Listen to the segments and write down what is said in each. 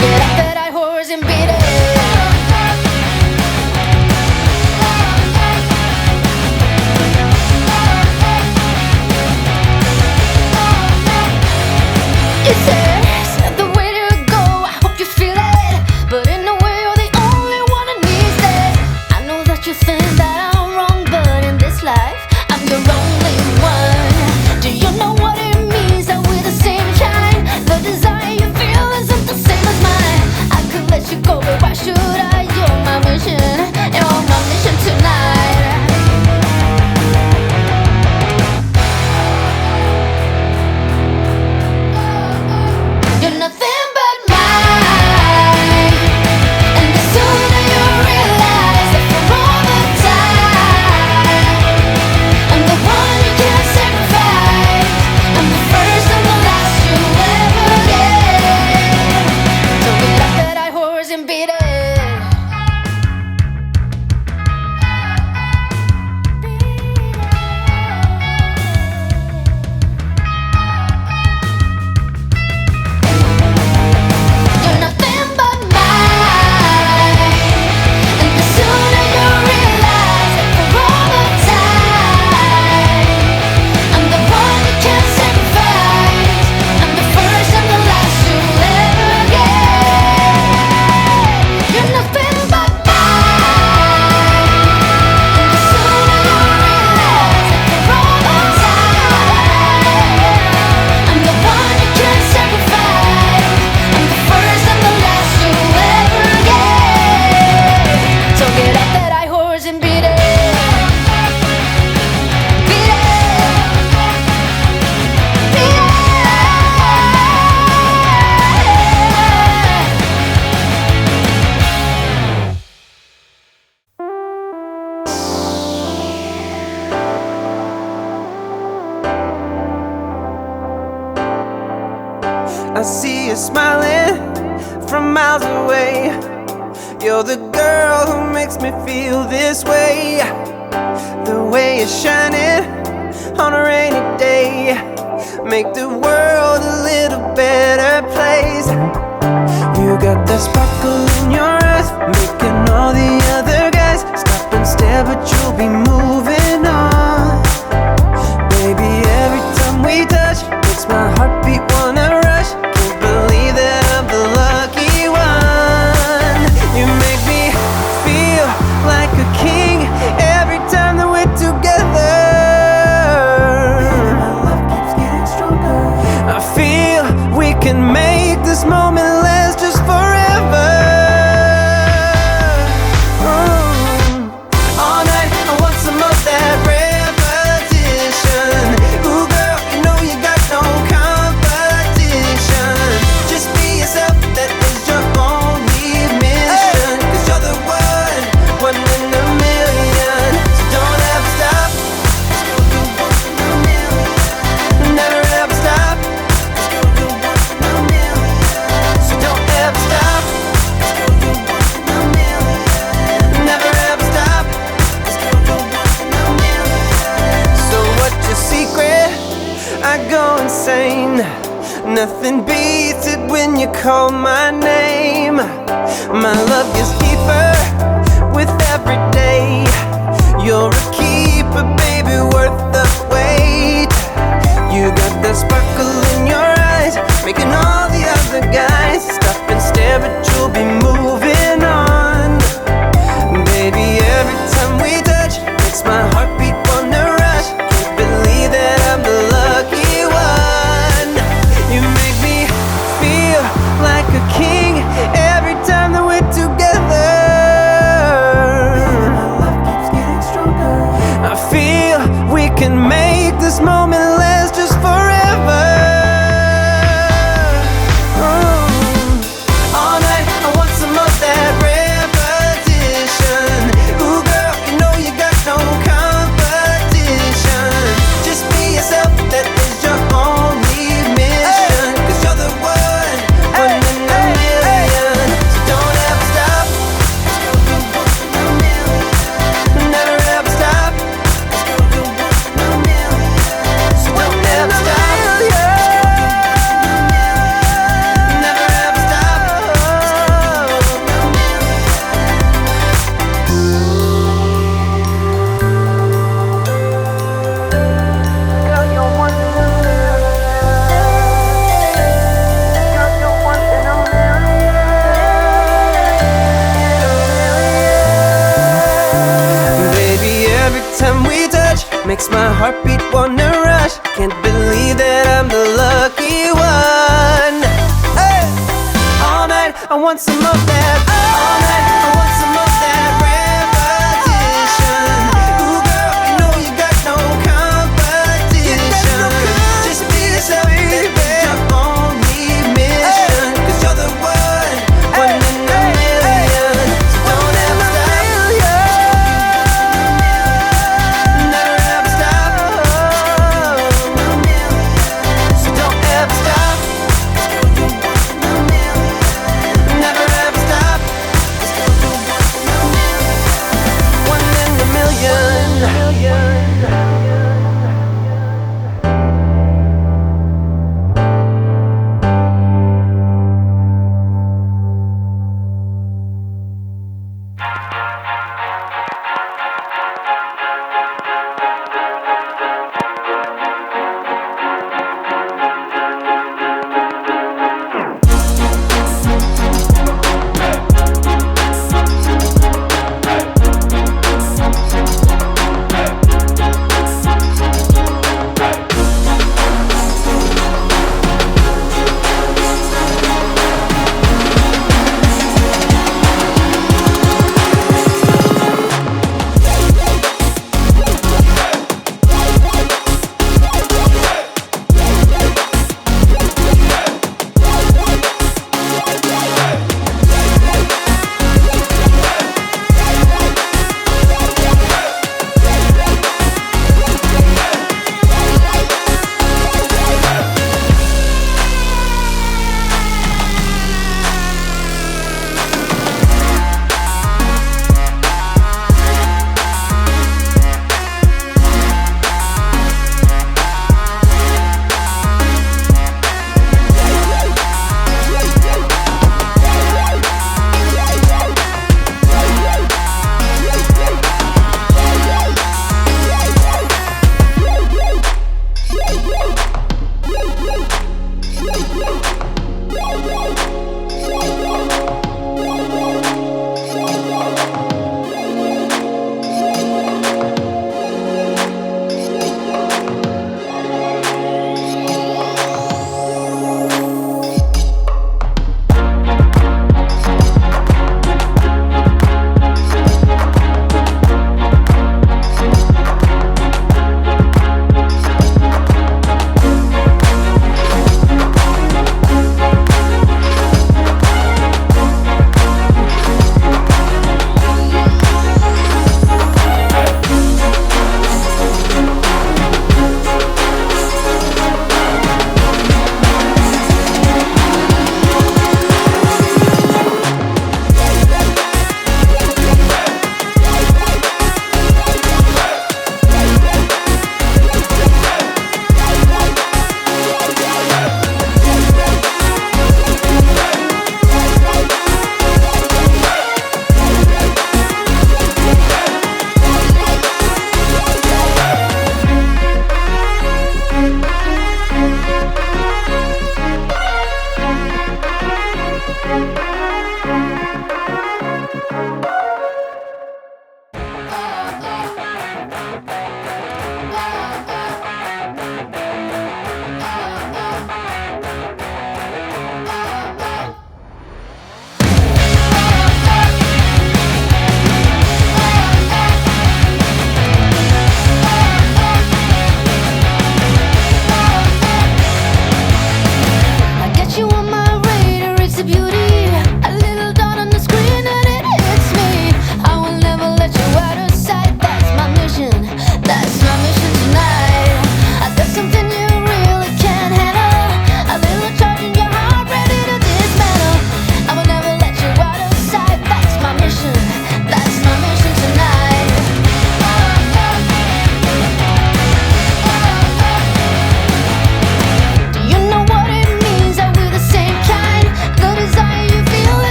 get up that high horse and beat it. You say it's not the way to go, I hope you feel it, but in a way you're the only one who needs this. I know that you think that I'm wrong, but in this life I'm your only one. Do you know what it means that we're the same kind? The desire you feel isn't the same as mine. I could let you go, but why should I? You're my mission, you're my mission tonight. You're nothing but mine, and the sooner you realize that for all the time I'm the one you can't sacrifice. I'm the first and the last you'll ever get. So get off that high horse and beat it. You're nothing but mine, and the sooner you realize that for all the time I'm the one you can't sacrifice. I'm the first and the last you'll ever get. You're nothing but mine, and the sooner you realize that for all the time I'm the one you can't sacrifice. I'm the first and the last you'll ever get. So get off that high horse and beat it. Beat it. Beat it. I see you smiling from miles away. You're the girl who makes me feel this way. The way you're shining on a rainy day, make the world a little better place. You got that sparkle in your eyes, making all the other guys stop and stare, but you'll be moving on. Baby, every time we touch, makes my heartbeat wanna rush. Can't believe that I'm the lucky one. You make me feel like a king every time that we're together. My love keeps getting stronger. I feel we can make this moment last just forever. All night I want some of that repetition. Ooh girl, you know you got no competition. Just be yourself, that is your only mission. Cause you're the one in a million. So don't ever stop, you're the one in a million. Never ever stop, you're the one in a million. So don't ever stop, you're the one in a million. Never ever stop, you're the one in a million. So what's your secret? I go insane. Nothing beats it when you call my name. My love gets deeper with every day. You're a keeper, baby, worth the wait. You got that sparkle in your eyes, making all the other guys stop and stare, but you'll be moving on. Baby, every time we touch, makes my heartbeat wanna rush. Can't believe that I'm the lucky one. You make me feel like a king every time that we're together. My love keeps getting stronger. I feel we can make this moment last just forever. makes my heartbeat wanna rush. Can't believe that I'm the lucky one. Hey! All night, I want some of that. All night, I want some of that repetition. Ooh, girl, you know you got no competition. Just be yourself, baby. Jump on me, mission. 'Cause you're the one in a million. So don't ever stop. Never ever stop. So don't ever stop. Never ever stop.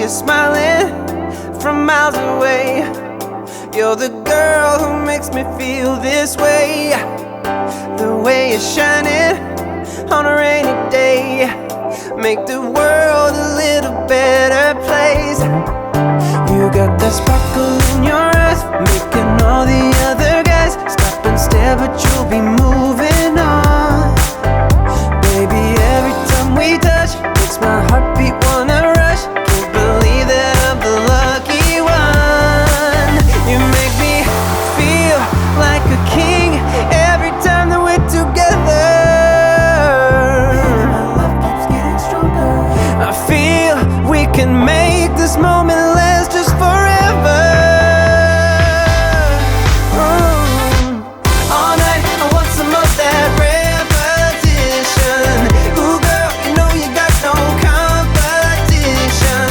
you're smiling from miles away. You're the girl who makes me feel this way. The way you're shining on a rainy day, make the world a little better place. You got that sparkle in your eyes, making all the other guys stop and stare, but you'll be moving on. Baby, every time we touch, makes my heartbeat wanna rush. Can't believe that I'm the lucky one. You make me feel like a king every time that we're together. My love keeps getting stronger. I feel we can make this moment last just forever. All night I want some of that repetition. Ooh girl, you know you got no competition.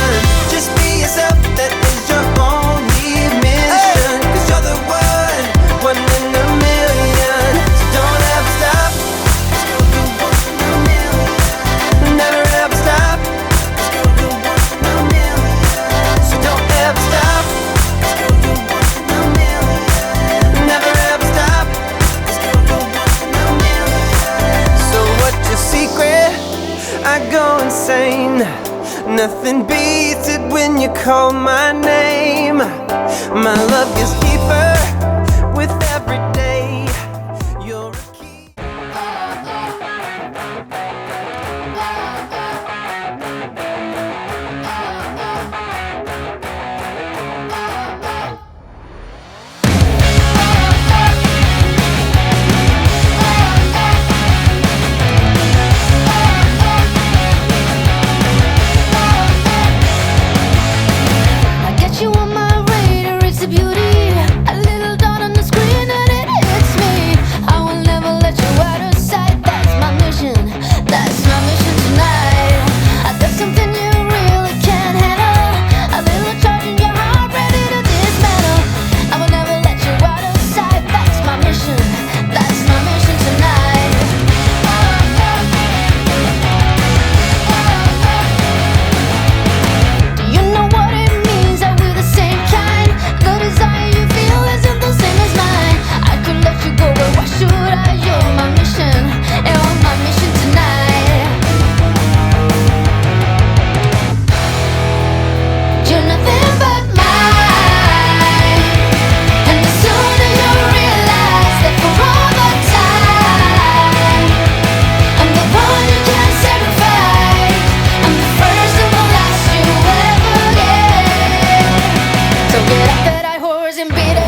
Just be yourself, that is your only mission. Cause you're the one in a million. So don't ever stop, cause you're the one in a million. Never ever stop, cause you're the one in a million. So don't ever stop, cause you're the one in a million. Never ever stop, cause you're the one in a million. So what's your secret? I go insane. Nothing beats it when you call my name. My love gets deeper with every day. You're a key. I get you on my radar, it's a beauty. A little dot on the screen and it hits me. I will never let you out of sight. That's my mission. That's my mission tonight. There's something you really can't handle. A little charge in your heart, ready to dismantle. I will never let you out of sight. That's my mission. That's my mission tonight. Do you know what it means that we're the same kind? The desire you feel isn't the same as mine. I could let you go, but why should I? You're my mission. You're my mission tonight. You're nothing but mine. And the sooner you realize that for all the time, I'm the one you can't sacrifice. I'm the first and the last you ever get. So get off that high horse and beat it.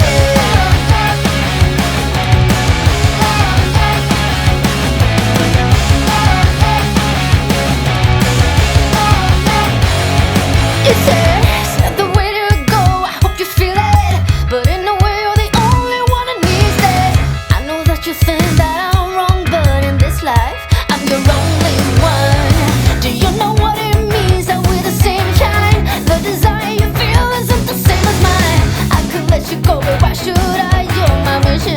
You said it's not the way to go. I hope you feel it, but in a way you're the only one who needs this. I know that you think that I'm wrong, but in this life I'm your only one. Do you know what it means that we're the same kind? The desire you feel isn't the same as mine. I could let you go, but why should I? You're my mission.